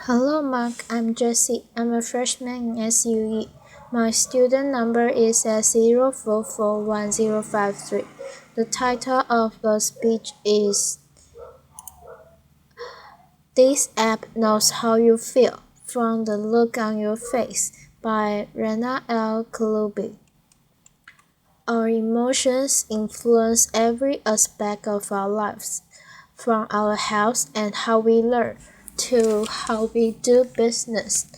Hello, Mark. I'm Jessie. I'm a freshman in SUE. My student number is at 0441053. The title of the speech is This App Knows How You Feel from the Look on Your Face by Rana Kaliouby. Our emotions influence every aspect of our lives, from our health and how we learn to how we do business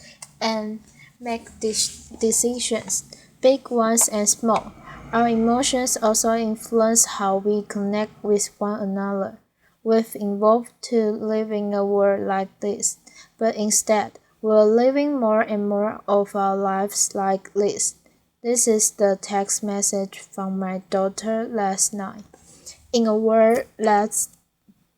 and make decisions, big ones and small. Our emotions also influence how we connect with one another. We've evolved to live in a world like this, but instead, we're living more and more of our lives like this. This is the text message from my daughter last night. In a world that's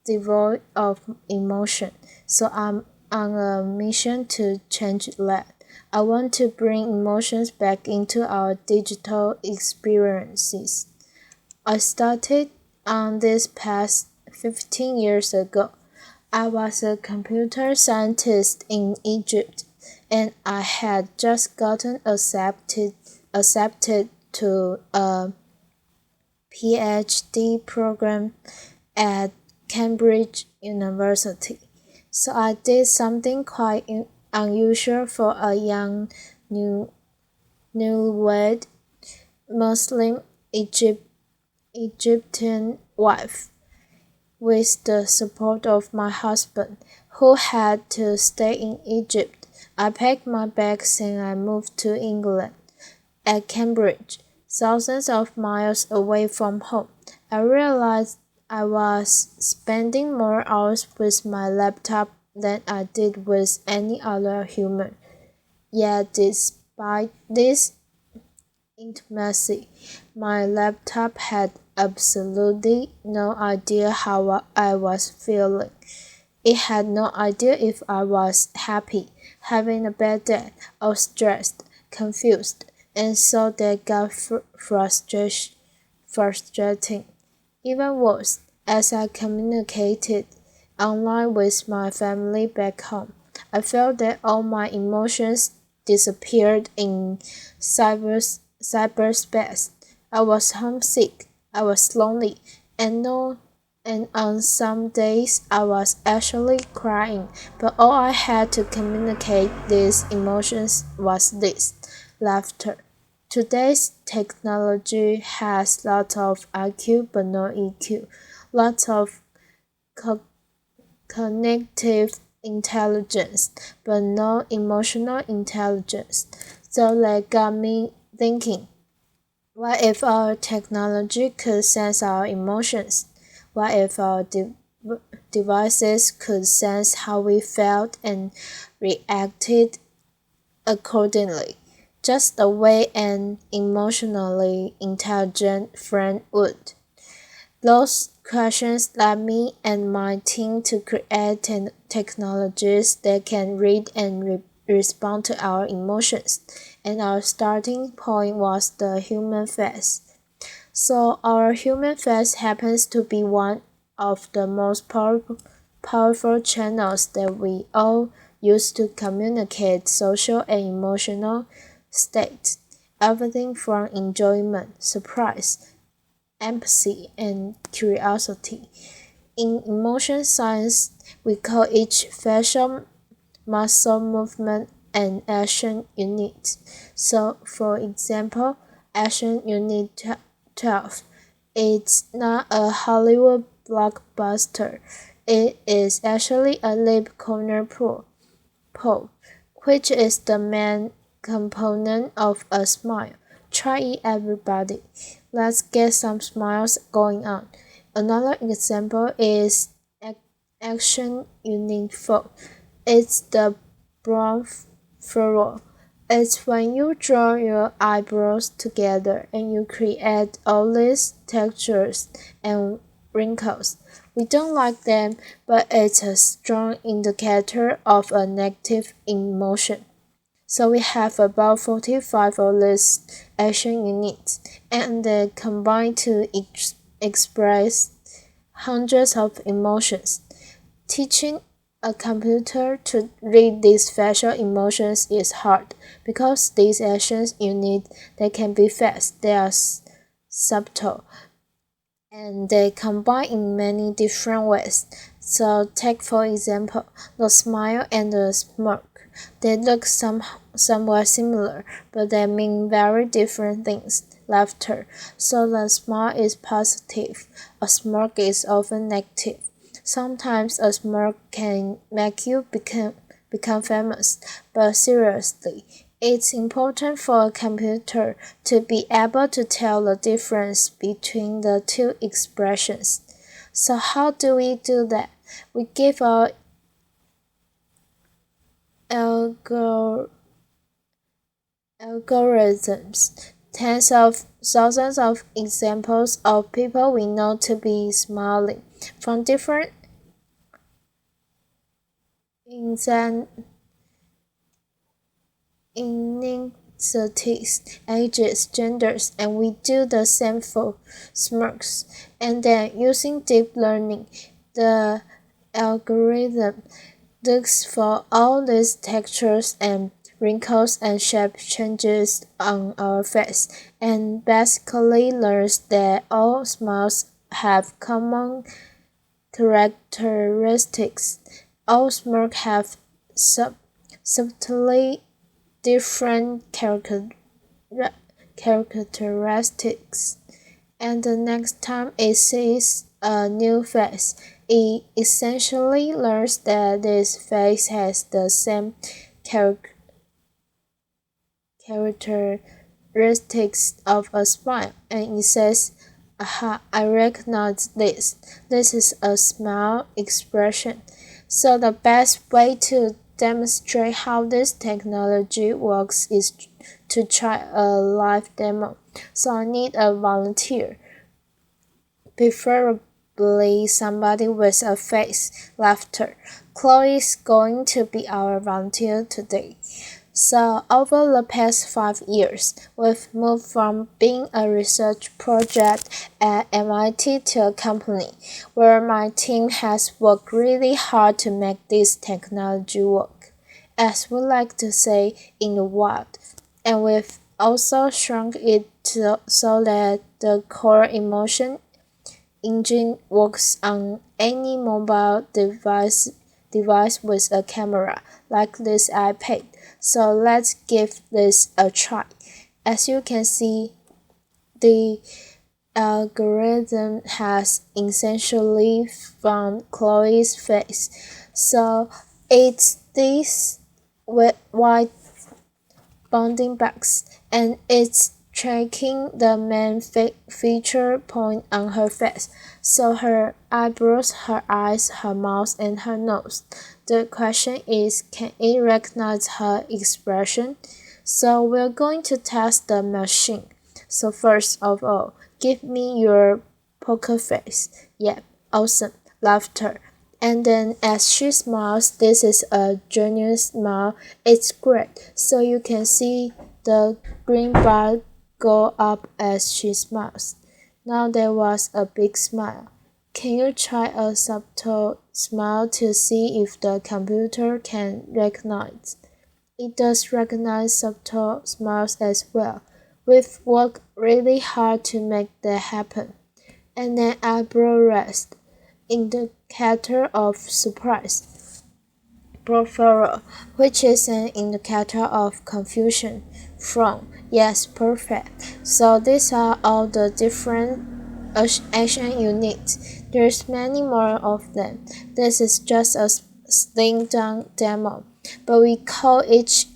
devoid of emotion, so I'm on a mission to change that. I want to bring emotions back into our digital experiences. I started on this past 15 years ago. I was a computer scientist in Egypt, and I had just gotten accepted to a PhD program at Cambridge University. So I did something quite unusual for a young newlywed Muslim Egyptian wife. With the support of my husband, who had to stay in Egypt, I packed my bags and I moved to England. At Cambridge, thousands of miles away from home, I realized I was spending more hours with my laptop than I did with any other human. Yet despite this intimacy, my laptop had absolutely no idea how I was feeling. It had no idea if I was happy, having a bad day, or stressed, confused, and so that got frustrating. Even worse, as I communicated online with my family back home, I felt that all my emotions disappeared in cyberspace. I was homesick, I was lonely, and on some days I was actually crying, but all I had to communicate these emotions was this laughter. Today's technology has lots of IQ but no EQ, lots of co- cognitive intelligence but no emotional intelligence. So that got me thinking, what if our technology could sense our emotions? What if our devices could sense how we felt and reacted accordingly, just the way an emotionally intelligent friend would? Those questions led me and my team to create technologies that can read and respond to our emotions, and our starting point was the human face. So our human face happens to be one of the most powerful channels that we all use to communicate social and emotional states. Everything from enjoyment, surprise, empathy, and curiosity. In emotion science, we call each facial muscle movement an action unit. So, for example, action unit 12. It's not a Hollywood blockbuster. It is actually a lip corner pull, which is the main component of a smile. Try it, everybody. Let's get some smiles going on. Another example is action unit 4. It's the brown furrow. It's when you draw your eyebrows together and you create all these textures and wrinkles. We don't like them, but it's a strong indicator of a negative emotion. So we have about 45 of these action units, and they combine to express hundreds of emotions. Teaching a computer to read these facial emotions is hard because these actions you need, they can be fast, they are subtle, and they combine in many different ways. So take for example the smile and the smirk. They look somewhat similar, but they mean very different things. Laughter. So the smile is positive, a smirk is often negative. Sometimes a smirk can make you become famous, but seriously, it's important for a computer to be able to tell the difference between the two expressions. So how do we do that? We give our algorithms tens of thousands of examples of people we know to be smiling from different ethnicities, ages, genders, and we do the same for smirks. And then using deep learning, the algorithm looks for all these textures and wrinkles and shape changes on our face and basically learns that all smiles have common characteristics. All smirks have subtly different characteristics, and the next time it sees a new face, it essentially learns that this face has the same characteristics of a smile, and it says, aha, I recognize this. This is a smile expression. So the best way to demonstrate how this technology works is to try a live demo. So I need a volunteer, preferably somebody with a face laughter. Chloe is going to be our volunteer today. So over the past 5 years, we've moved from being a research project at MIT to a company where my team has worked really hard to make this technology work, as we like to say, in the wild. And we've also shrunk it so that the core emotion engine works on any mobile device with a camera, like this iPad. So let's give this a try. As you can see, the algorithm has essentially found Chloe's face. So it's this white bounding box, and it's tracking the main feature point on her face, so her eyebrows, her eyes, her mouth, and her nose. The question is, can it recognize her expression? So we're going to test the machine. So first of all, give me your poker face. Yep, awesome, laughter. And then as she smiles, this is a genuine smile. It's great. So you can see the green bar go up as she smiles. Now there was a big smile. Can you try a subtle smile to see if the computer can recognize? It does recognize subtle smiles as well. We've worked really hard to make that happen. And then eyebrow rest, indicator of surprise. Brow which is an indicator of confusion. Frown, yes, perfect. So these are all the different action you need. There's many more of them. This is just a slim down demo, but we call each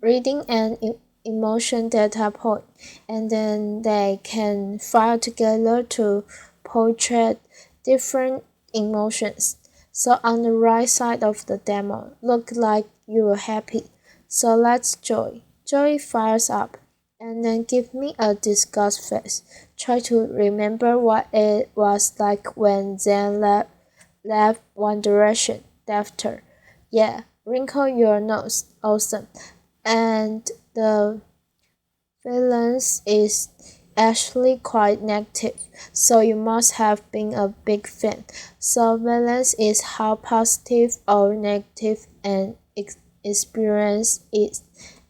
reading an emotion data point, and then they can file together to portray different emotions. So on the right side of the demo, look like you are happy. So let's Joy. Joy fires up, and then give me a disgust face. Try to remember what it was like when Zen left One Direction. Laughter. Yeah, wrinkle your nose. Awesome. And the villains is actually quite negative, so you must have been a big fan. Surveillance is how positive or negative an experience is,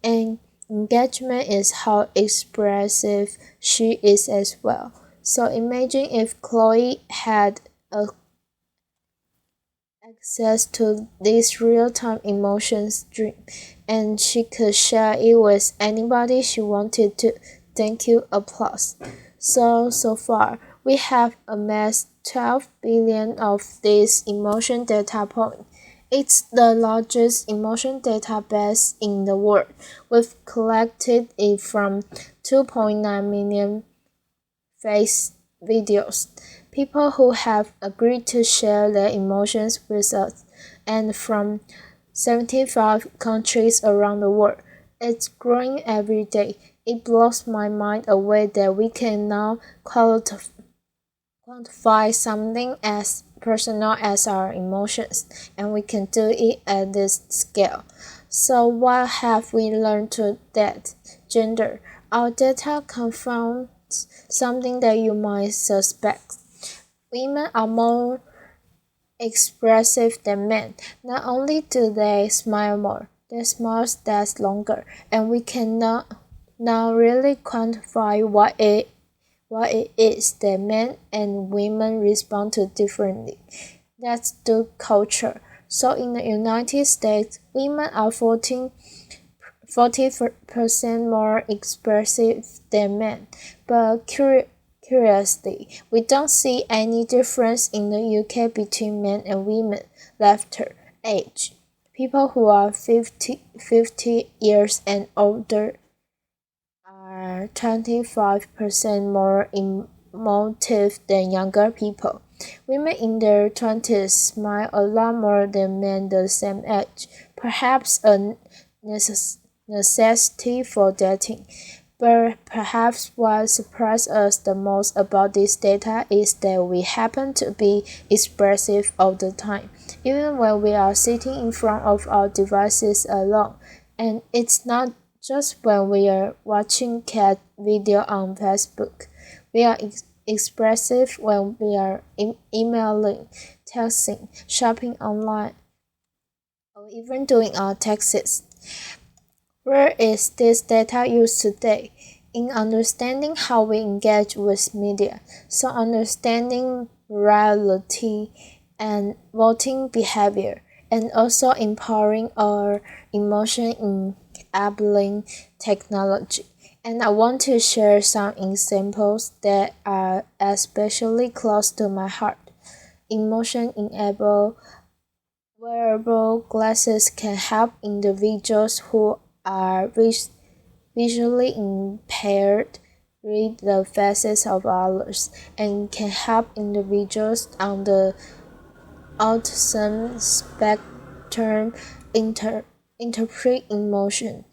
and engagement is how expressive she is as well. So imagine if Chloe had a access to this real-time emotion stream and she could share it with anybody she wanted to. Thank you, applause. So far, we have amassed 12 billion of these emotion data points. It's the largest emotion database in the world. We've collected it from 2.9 million face videos, people who have agreed to share their emotions with us, and from 75 countries around the world. It's growing every day. It blows my mind away that we can now quantify something as personal as our emotions, and we can do it at this scale. So what have we learned to that? Gender. Our data confounds something that you might suspect. Women are more expressive than men. Not only do they smile more, their smiles last longer, and we cannot now really quantify what it is that men and women respond to differently. That's the culture. So in the United States, women are 40% more expressive than men. But curiously, we don't see any difference in the UK between men and women. Laughter, age. People who are 50 years and older are 25% more emotive than younger people. Women in their 20s smile a lot more than men the same age, perhaps a necessity for dating. But perhaps what surprised us the most about this data is that we happen to be expressive all the time, even when we are sitting in front of our devices alone. And it's not just when we are watching cat video on Facebook. We are expressive when we are emailing, texting, shopping online, or even doing our taxes. Where is this data used today? In understanding how we engage with media, so understanding reality and voting behavior, and also empowering our emotion enabling technology. And I want to share some examples that are especially close to my heart. Emotion enable wearable glasses can help individuals who are visually impaired read the faces of others and can help individuals on the autism spectrum interpret emotion,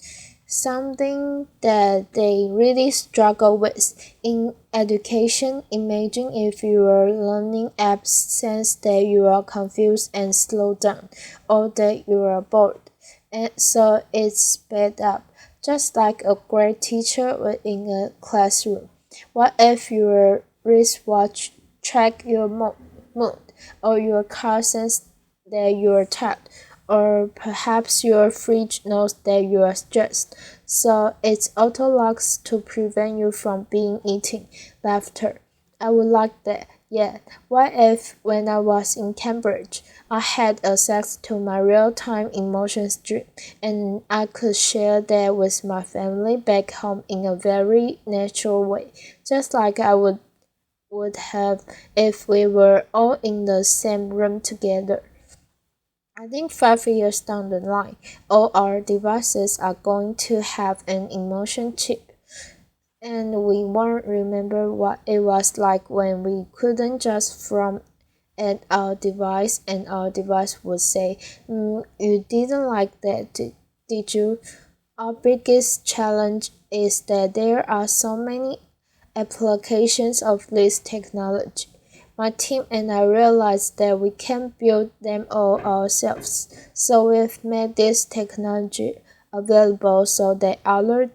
something that they really struggle with. In education, imagine if your learning app sense that you are confused and slow down, or that you are bored, and so it's sped up, just like a great teacher would in a classroom. What if your wristwatch track your mood, or your car sense that you're tired, or perhaps your fridge knows that you are stressed, so it auto locks to prevent you from being eating. Laughter. I would like that. Yeah. What if when I was in Cambridge, I had access to my real-time emotion stream and I could share that with my family back home in a very natural way, just like I would have if we were all in the same room together. I think 5 years down the line, all our devices are going to have an emotion chip, and we won't remember what it was like when we couldn't just from at our device and our device would say, you didn't like that, did you? Our biggest challenge is that there are so many applications of this technology. My team and I realized that we can't build them all ourselves, so we've made this technology available so that other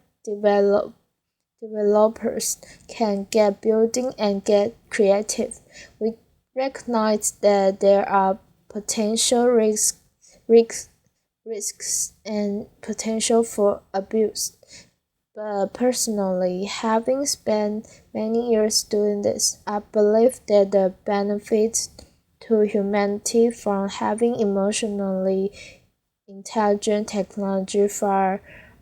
developers can get building and get creative. We recognize that there are potential risks, risks and potential for abuse. But personally, having spent many years doing this, I believe that the benefits to humanity from having emotionally intelligent technology far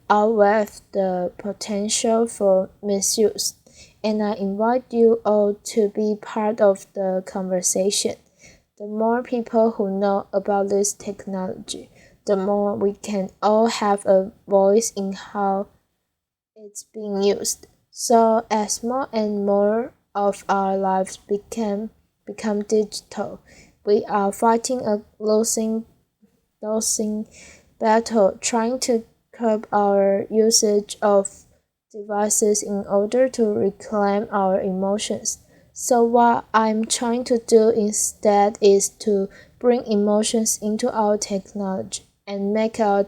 outweigh the potential for misuse. And I invite you all to be part of the conversation. The more people who know about this technology, the more we can all have a voice in how it's being used. So as more and more of our lives become digital, we are fighting a losing battle trying to curb our usage of devices in order to reclaim our emotions. So what I'm trying to do instead is to bring emotions into our technology and make our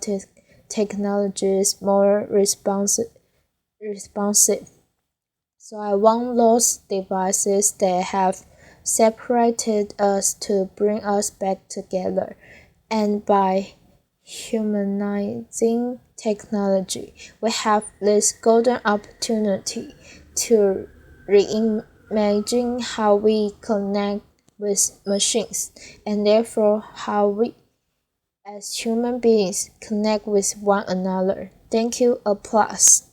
technologies more responsive. So I want those devices that have separated us to bring us back together. And by humanizing technology, we have this golden opportunity to reimagine how we connect with machines and therefore how we as human beings connect with one another. Thank you. Applause.